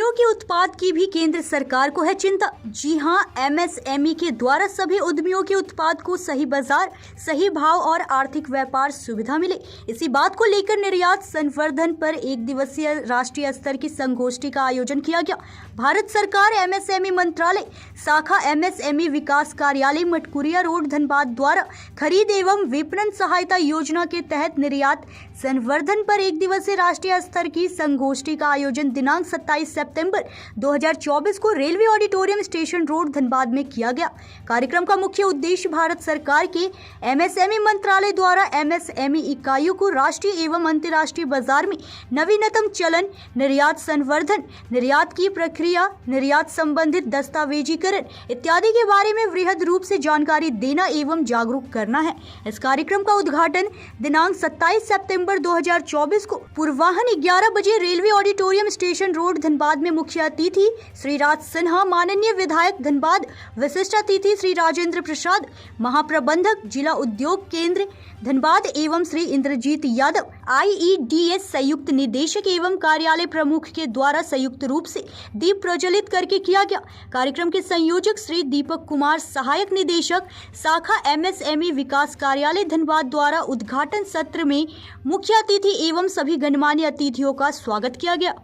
उद्यमियों के उत्पाद की भी केंद्र सरकार को है चिंता। जी हां, एमएसएमई के द्वारा सभी उद्यमियों के उत्पाद को सही बाजार, सही भाव और आर्थिक व्यापार सुविधा मिले, इसी बात को लेकर निर्यात संवर्धन पर एक दिवसीय राष्ट्रीय स्तर की संगोष्ठी का आयोजन किया गया। भारत सरकार एमएसएमई मंत्रालय शाखा एमएसएमई विकास कार्यालय मटकुरिया रोड धनबाद द्वारा खरीद एवं विपणन सहायता योजना के तहत निर्यात संवर्धन पर एक दिवसीय राष्ट्रीय स्तर की संगोष्ठी का आयोजन दिनांक 27 सितंबर 2024 को railway auditorium station road Dhanbad में किया गया। कार्यक्रम का मुख्य उद्देश्य भारत सरकार के एमएसएमई मंत्रालय द्वारा एमएसएमई इकाइयों को राष्ट्रीय एवं अंतर्राष्ट्रीय बाजार में नवीनतम चलन, निर्यात संवर्धन, निर्यात की प्रक्रिया, निर्यात संबंधित दस्तावेजीकरण इत्यादि के बारे में वृहद रूप से जानकारी देना एवं जागरूक करना है। इस कार्यक्रम का उद्घाटन दिनांक 27 सितंबर 2024 को पूर्वाह्न 11 बजे railway auditorium station road Dhanbad में मुख्य अतिथि श्री राज सिन्हा, माननीय विधायक धनबाद, विशिष्ट अतिथि श्री राजेंद्र प्रसाद, महाप्रबंधक जिला उद्योग केंद्र धनबाद एवं श्री इंद्रजीत यादव, आईईडीएस संयुक्त निदेशक एवं कार्यालय प्रमुख के द्वारा संयुक्त रूप से दीप प्रज्वलित करके किया गया। कार्यक्रम के संयोजक श्री दीपक कुमार, सहायक निदेशक शाखा एमएसएमई विकास कार्यालय धनबाद द्वारा उद्घाटन सत्र में मुख्य अतिथि एवं सभी गणमान्य अतिथियों का स्वागत किया गया।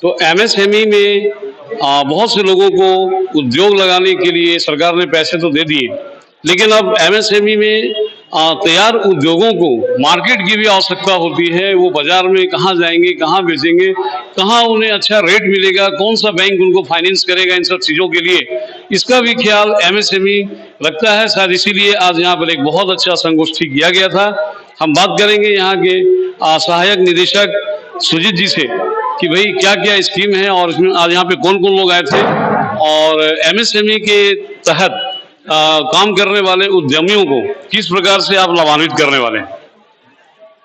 तो एमएसएमई में बहुत से लोगों को उद्योग लगाने के लिए सरकार ने पैसे तो दे दिए, लेकिन अब एमएसएमई में तैयार उद्योगों को मार्केट की भी आवश्यकता होती है। वो बाजार में कहाँ जाएंगे, कहाँ बेचेंगे, कहाँ उन्हें अच्छा रेट मिलेगा, कौन सा बैंक उनको फाइनेंस करेगा, इन सब चीज़ों के लिए इसका भी ख्याल एमएसएमई रखता है। शायद इसीलिए आज यहाँ पर एक बहुत अच्छा संगोष्ठी किया गया था। हम बात करेंगे यहाँ के सहायक निदेशक सुजीत जी से कि भाई क्या क्या स्कीम है और इसमें आज यहाँ पे कौन कौन लोग आए थे और एमएसएमई के तहत काम करने वाले उद्यमियों को किस प्रकार से आप लाभान्वित करने वाले हैं।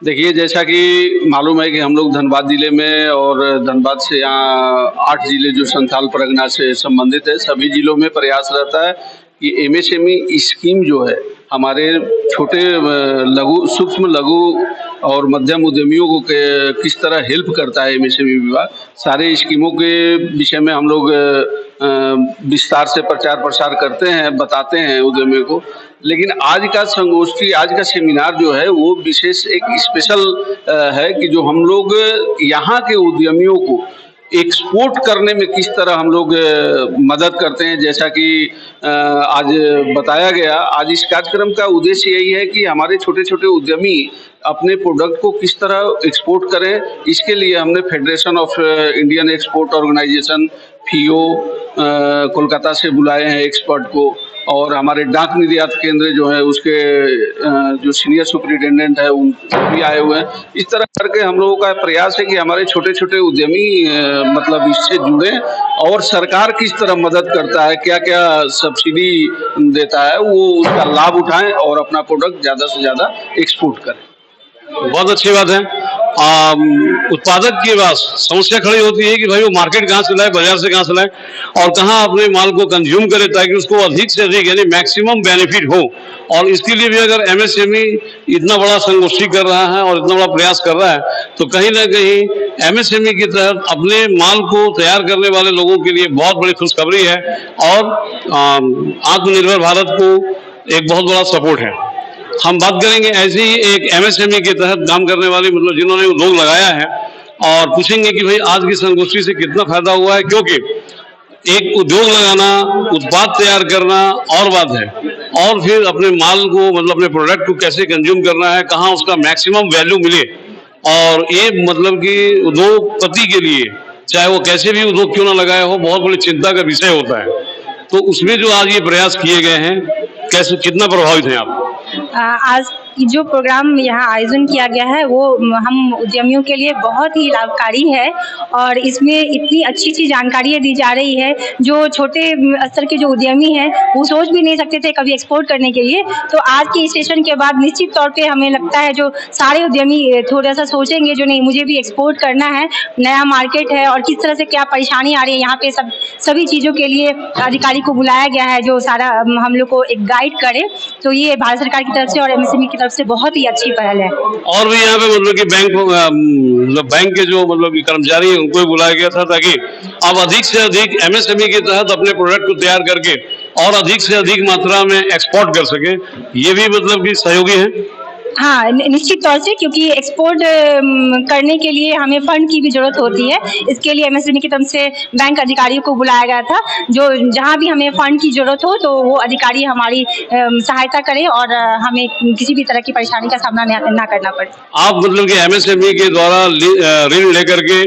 देखिए, जैसा कि मालूम है कि हम लोग धनबाद जिले में और धनबाद से यहाँ 8 जिले जो संथाल परगना से संबंधित है, सभी जिलों में प्रयास रहता है कि एमएसएमई स्कीम जो है हमारे छोटे लघु, सूक्ष्म लघु और मध्यम उद्यमियों को किस तरह हेल्प करता है एमएसएमई विभाग। सारे स्कीमों के विषय में हम लोग विस्तार से प्रचार प्रसार करते हैं, बताते हैं उद्यमियों को। लेकिन आज का संगोष्ठी, आज का सेमिनार जो है वो विशेष एक स्पेशल है कि जो हम लोग यहाँ के उद्यमियों को एक्सपोर्ट करने में किस तरह हम लोग मदद करते हैं। जैसा कि आज बताया गया, आज इस कार्यक्रम का उद्देश्य यही है कि हमारे छोटे छोटे उद्यमी अपने प्रोडक्ट को किस तरह एक्सपोर्ट करें। इसके लिए हमने federation of Indian export organisation FIO Kolkata से बुलाए हैं एक्सपर्ट को, और हमारे डाक निर्यात केंद्र जो है उसके जो सीनियर सुपरिटेंडेंट है उन भी आए हुए हैं। इस तरह करके हम लोगों का प्रयास है कि हमारे छोटे छोटे उद्यमी मतलब इससे जुड़े और सरकार किस तरह मदद करता है, क्या क्या सब्सिडी देता है, वो उसका लाभ उठाएं और अपना प्रोडक्ट ज़्यादा से ज़्यादा एक्सपोर्ट करें। बहुत अच्छी बात है। उत्पादक के पास समस्या खड़ी होती है कि भाई वो मार्केट कहाँ से लाए, बाजार से कहाँ से लाए और कहाँ अपने माल को कंज्यूम करे ताकि उसको अधिक से अधिक यानी मैक्सिमम बेनिफिट हो। और इसके लिए भी अगर एमएसएमई इतना बड़ा संगोष्ठी कर रहा है और इतना बड़ा प्रयास कर रहा है तो कहीं ना कहीं एमएसएमई के तहत अपने माल को तैयार करने वाले लोगों के लिए बहुत बड़ी खुशखबरी है और आत्मनिर्भर भारत को एक बहुत बड़ा सपोर्ट है। हम बात करेंगे ऐसे ही एक एमएसएमई के तहत काम करने वाले मतलब जिन्होंने उद्योग लगाया है और पूछेंगे कि भाई आज की संगोष्ठी से कितना फायदा हुआ है, क्योंकि एक उद्योग लगाना, उत्पाद तैयार करना और बात है और फिर अपने माल को मतलब अपने प्रोडक्ट को कैसे कंज्यूम करना है, कहाँ उसका मैक्सिमम वैल्यू मिले। और ये मतलब कि उद्योगपति के लिए चाहे वो कैसे भी उद्योग क्यों ना लगाया हो, बहुत बड़ी चिंता का विषय होता है। तो उसमें जो आज ये प्रयास किए गए हैं, कैसे कितना प्रभावित हैं आप? आज जो प्रोग्राम यहाँ आयोजन किया गया है वो हम उद्यमियों के लिए बहुत ही लाभकारी है और इसमें इतनी अच्छी अच्छी जानकारियाँ दी जा रही है जो छोटे स्तर के जो उद्यमी हैं वो सोच भी नहीं सकते थे कभी एक्सपोर्ट करने के लिए। तो आज के सेशन के बाद निश्चित तौर पे हमें लगता है जो सारे उद्यमी थोड़ा सा सोचेंगे जो नहीं मुझे भी एक्सपोर्ट करना है, नया मार्केट है और किस तरह से क्या परेशानी आ रही है। यहाँ पे सभी चीज़ों के लिए अधिकारी को बुलाया गया है जो सारा हम लोग को एक गाइड करे। तो ये भारत सरकार की तरफ से और एमएसएमई की तरफ तरफ से बहुत ही अच्छी पहल है। और भी यहाँ पे मतलब कि बैंक के जो मतलब कि कर्मचारी हैं उनको भी बुलाया गया था ताकि आप अधिक से अधिक एमएसएमई के तहत अपने प्रोडक्ट को तैयार करके और अधिक से अधिक मात्रा में एक्सपोर्ट कर सके। ये भी मतलब कि सहयोगी है। हाँ, निश्चित तौर से, क्योंकि एक्सपोर्ट करने के लिए हमें फंड की भी जरूरत होती है। इसके लिए एमएसएमई की तरफ से बैंक अधिकारियों को बुलाया गया था, जो जहाँ भी हमें फंड की जरूरत हो तो वो अधिकारी हमारी सहायता करें और हमें किसी भी तरह की परेशानी का सामना ना करना पड़े। आप मतलब कि एमएसएमई के द्वारा ऋण लेकर के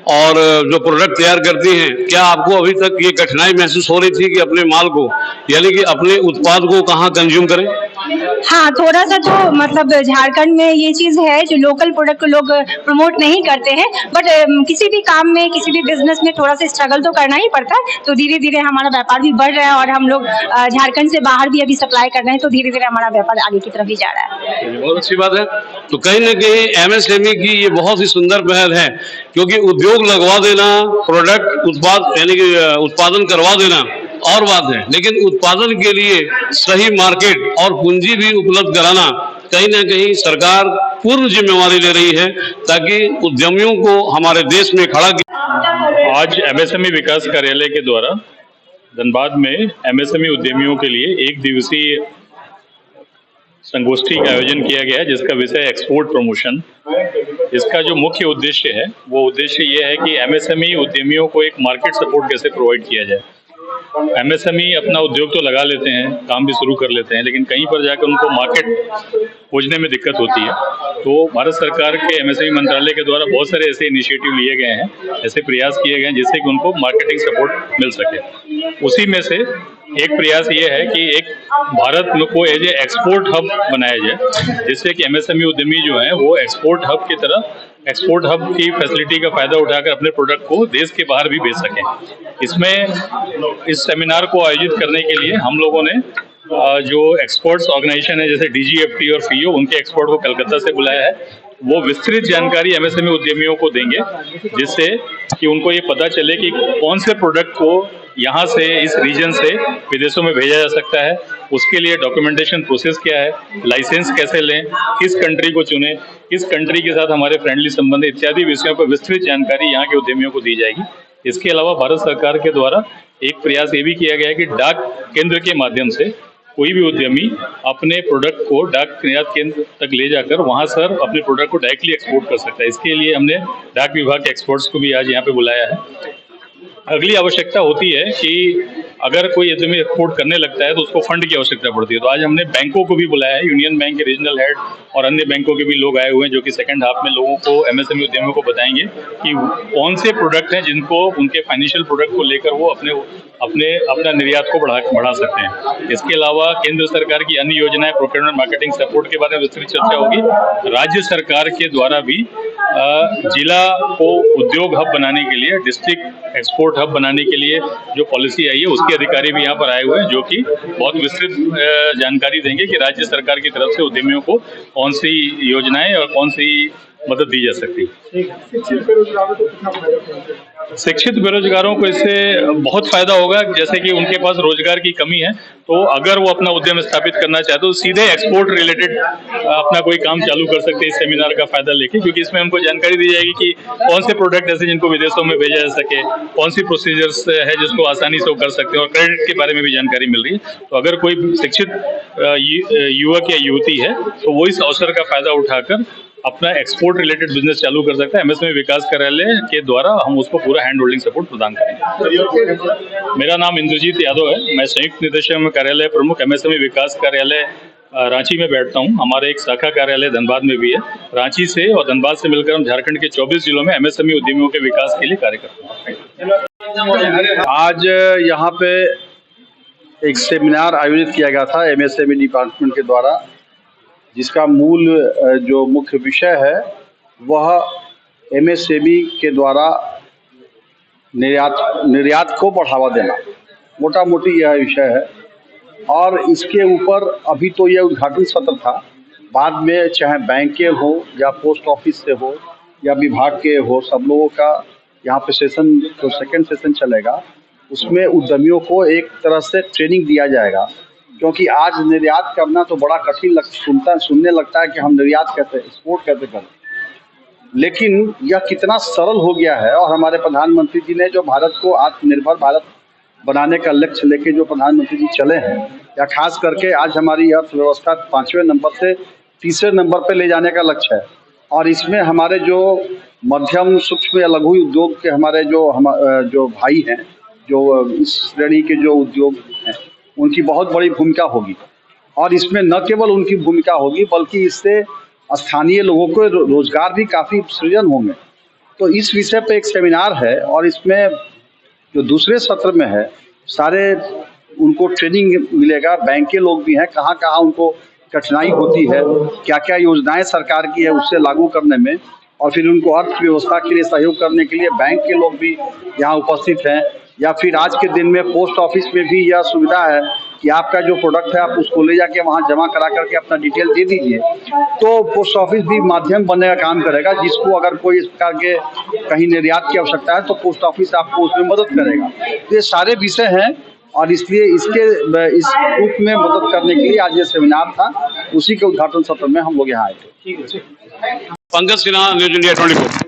और जो प्रोडक्ट तैयार करती हैं, क्या आपको अभी तक ये कठिनाई महसूस हो रही थी कि अपने माल को यानी कि अपने उत्पाद को कहाँ कंज्यूम करें? हाँ, थोड़ा सा तो मतलब झारखंड में ये चीज है जो लोकल प्रोडक्ट को लोग प्रमोट नहीं करते हैं, बट किसी भी काम में, किसी भी बिजनेस में थोड़ा सा स्ट्रगल तो करना ही पड़ता है। तो धीरे धीरे हमारा व्यापार भी बढ़ रहा है और हम लोग झारखंड से बाहर भी अभी सप्लाई कर रहे हैं, तो धीरे धीरे हमारा व्यापार आगे की तरफ ही जा रहा है। बहुत अच्छी बात है। तो कहीं ना कहीं एमएसएमई की ये बहुत ही सुंदर पहल है, क्योंकि उद्योग लगवा देना, प्रोडक्ट उत्पाद यानी कि उत्पादन करवा देना और बात है, लेकिन उत्पादन के लिए सही मार्केट और पूंजी भी उपलब्ध कराना कहीं ना कहीं सरकार पूर्ण जिम्मेवारी ले रही है ताकि उद्यमियों को हमारे देश में खड़ा किया। आज एमएसएमई विकास कार्यालय के द्वारा धनबाद में एमएसएमई उद्यमियों के लिए एक दिवसीय संगोष्ठी का आयोजन किया गया है, जिसका विषय एक्सपोर्ट प्रमोशन। इसका जो मुख्य उद्देश्य है वो उद्देश्य ये है कि एमएसएमई उद्यमियों को एक मार्केट सपोर्ट कैसे प्रोवाइड किया जाए। एमएसएमई अपना उद्योग तो लगा लेते हैं, काम भी शुरू कर लेते हैं, लेकिन कहीं पर जाकर उनको मार्केट खोजने में दिक्कत होती है। तो भारत सरकार के एमएसएमई मंत्रालय के द्वारा बहुत सारे ऐसे इनिशिएटिव लिए गए हैं, ऐसे प्रयास किए गए हैं जिससे कि उनको मार्केटिंग सपोर्ट मिल सके। उसी में से एक प्रयास ये है कि एक भारत को एज ए एक्सपोर्ट हब बनाया जाए, जिससे कि एमएसएमई उद्यमी जो हैं वो एक्सपोर्ट हब की तरह, एक्सपोर्ट हब की फैसिलिटी का फायदा उठाकर अपने प्रोडक्ट को देश के बाहर भी बेच सकें। इसमें इस सेमिनार को आयोजित करने के लिए हम लोगों ने जो एक्सपर्ट्स ऑर्गेनाइजेशन है जैसे डीजीएफटी और फीओ, उनके एक्सपर्ट को कलकत्ता से बुलाया है। वो विस्तृत जानकारी एमएसएमई उद्यमियों को देंगे, जिससे कि उनको ये पता चले कि कौन से प्रोडक्ट को यहाँ से, इस रीजन से विदेशों में भेजा जा सकता है, उसके लिए डॉक्यूमेंटेशन प्रोसेस क्या है, लाइसेंस कैसे लें, किस कंट्री को चुनें, किस कंट्री के साथ हमारे फ्रेंडली संबंध इत्यादि विषयों पर विस्तृत जानकारी यहाँ के उद्यमियों को दी जाएगी। इसके अलावा भारत सरकार के द्वारा एक प्रयास ये भी किया गया है कि डाक केंद्र के माध्यम से कोई भी उद्यमी अपने प्रोडक्ट को डाक निर्यात केंद्र तक ले जाकर वहाँ सर अपने प्रोडक्ट को डायरेक्टली एक्सपोर्ट कर सकता है। इसके लिए हमने डाक विभाग के एक्सपर्ट्स को भी आज यहाँ पे बुलाया है। अगली आवश्यकता होती है कि अगर कोई उद्यमी एक्सपोर्ट करने लगता है तो उसको फंड की आवश्यकता पड़ती है। तो आज हमने बैंकों को भी बुलाया है, यूनियन बैंक के रीजनल हेड और अन्य बैंकों के भी लोग आए हुए हैं, जो कि सेकंड हाफ में लोगों को, एमएसएमई उद्यमियों को बताएंगे कि कौन से प्रोडक्ट हैं जिनको, उनके फाइनेंशियल प्रोडक्ट को लेकर वो अपना निर्यात को बढ़ा सकते हैं। इसके अलावा केंद्र सरकार की अन्य योजनाएं, प्रोक्योरमेंट, मार्केटिंग सपोर्ट के बारे में विस्तृत चर्चा होगी। राज्य सरकार के द्वारा भी जिला को उद्योग हब बनाने के लिए, डिस्ट्रिक्ट एक्सपोर्ट हब बनाने के लिए जो पॉलिसी आई है, उसके अधिकारी भी यहाँ पर आए हुए हैं, जो कि बहुत विस्तृत जानकारी देंगे कि राज्य सरकार की तरफ से उद्यमियों को कौन सी योजनाएं और कौन सी मदद दी जा सकती है। शिक्षित बेरोजगारों को इससे बहुत फायदा होगा, जैसे कि उनके पास रोजगार की कमी है, तो अगर वो अपना उद्यम स्थापित करना चाहते तो सीधे एक्सपोर्ट रिलेटेड अपना कोई काम चालू कर सकते हैं इस सेमिनार का फायदा लेके, क्योंकि इसमें उनको जानकारी दी जाएगी कि कौन से प्रोडक्ट ऐसे जिनको विदेशों में भेजा जा सके, कौन सी प्रोसीजर्स है जिसको आसानी से वो कर सकते हैं, और क्रेडिट के बारे में भी जानकारी मिल रही है। तो अगर कोई शिक्षित युवक या युवती है तो वो इस अवसर का फायदा उठाकर अपना एक्सपोर्ट रिलेटेड बिजनेस चालू कर सकता है। एमएसएमई विकास कार्यालय के द्वारा हम उसको पूरा हैंड होल्डिंग सपोर्ट प्रदान करेंगे। मेरा नाम इंद्रजीत यादव है, मैं संयुक्त निदेशक में कार्यालय प्रमुख एमएसएमई विकास कार्यालय रांची में बैठता हूं। हमारे एक शाखा कार्यालय धनबाद में भी है। रांची से और धनबाद से मिलकर हम झारखंड के 24 जिलों में एमएसएमई उद्यमियों के विकास के लिए कार्य करते हैं। आज यहाँ पे एक सेमिनार आयोजित किया गया था एमएसएमई डिपार्टमेंट के द्वारा, जिसका मूल जो मुख्य विषय है वह एमएसएमई के द्वारा निर्यात को बढ़ावा देना, मोटा मोटी यह विषय है। और इसके ऊपर अभी तो यह उद्घाटन सत्र था, बाद में चाहे बैंक के हो या पोस्ट ऑफिस से हो या विभाग के हो, सब लोगों का यहाँ पे सेशन, जो सेकंड सेशन चलेगा, उसमें उद्यमियों को एक तरह से ट्रेनिंग दिया जाएगा क्योंकि आज निर्यात करना तो बड़ा कठिन सुनने लगता है कि हम निर्यात कैसे, एक्सपोर्ट कैसे करें, लेकिन यह कितना सरल हो गया है। और हमारे प्रधानमंत्री जी ने जो भारत को आत्मनिर्भर भारत बनाने का लक्ष्य लेके जो प्रधानमंत्री जी चले हैं, या खास करके आज हमारी अर्थव्यवस्था 5वें नंबर से 3रे नंबर पे ले जाने का लक्ष्य है। और इसमें हमारे जो मध्यम सूक्ष्म या लघु उद्योग के हमारे जो भाई हैं, जो इस श्रेणी के जो उद्योग हैं, उनकी बहुत बड़ी भूमिका होगी। और इसमें न केवल उनकी भूमिका होगी बल्कि इससे स्थानीय लोगों को रोजगार भी काफ़ी सृजन होंगे। तो इस विषय पे एक सेमिनार है और इसमें जो दूसरे सत्र में है सारे उनको ट्रेनिंग मिलेगा। बैंक के लोग भी हैं, कहाँ कहाँ उनको कठिनाई होती है, क्या क्या योजनाएं सरकार की है उससे लागू करने में, और फिर उनको अर्थव्यवस्था के लिए सहयोग करने के लिए बैंक के लोग भी यहाँ उपस्थित हैं। या फिर आज के दिन में पोस्ट ऑफिस में भी यह सुविधा है कि आपका जो प्रोडक्ट है आप उसको ले जाके वहाँ जमा करा करके अपना डिटेल दे दीजिए, तो पोस्ट ऑफिस भी माध्यम बनने का काम करेगा। जिसको अगर कोई इस प्रकार के कहीं निर्यात की आवश्यकता है तो पोस्ट ऑफिस आपको उसमें मदद करेगा। तो ये सारे विषय हैं और इसलिए इस रूप में मदद करने के लिए आज ये सेमिनार था, उसी के उद्घाटन सत्र में हम लोग यहाँ आए थे। Pankaj Sinha, news India 24।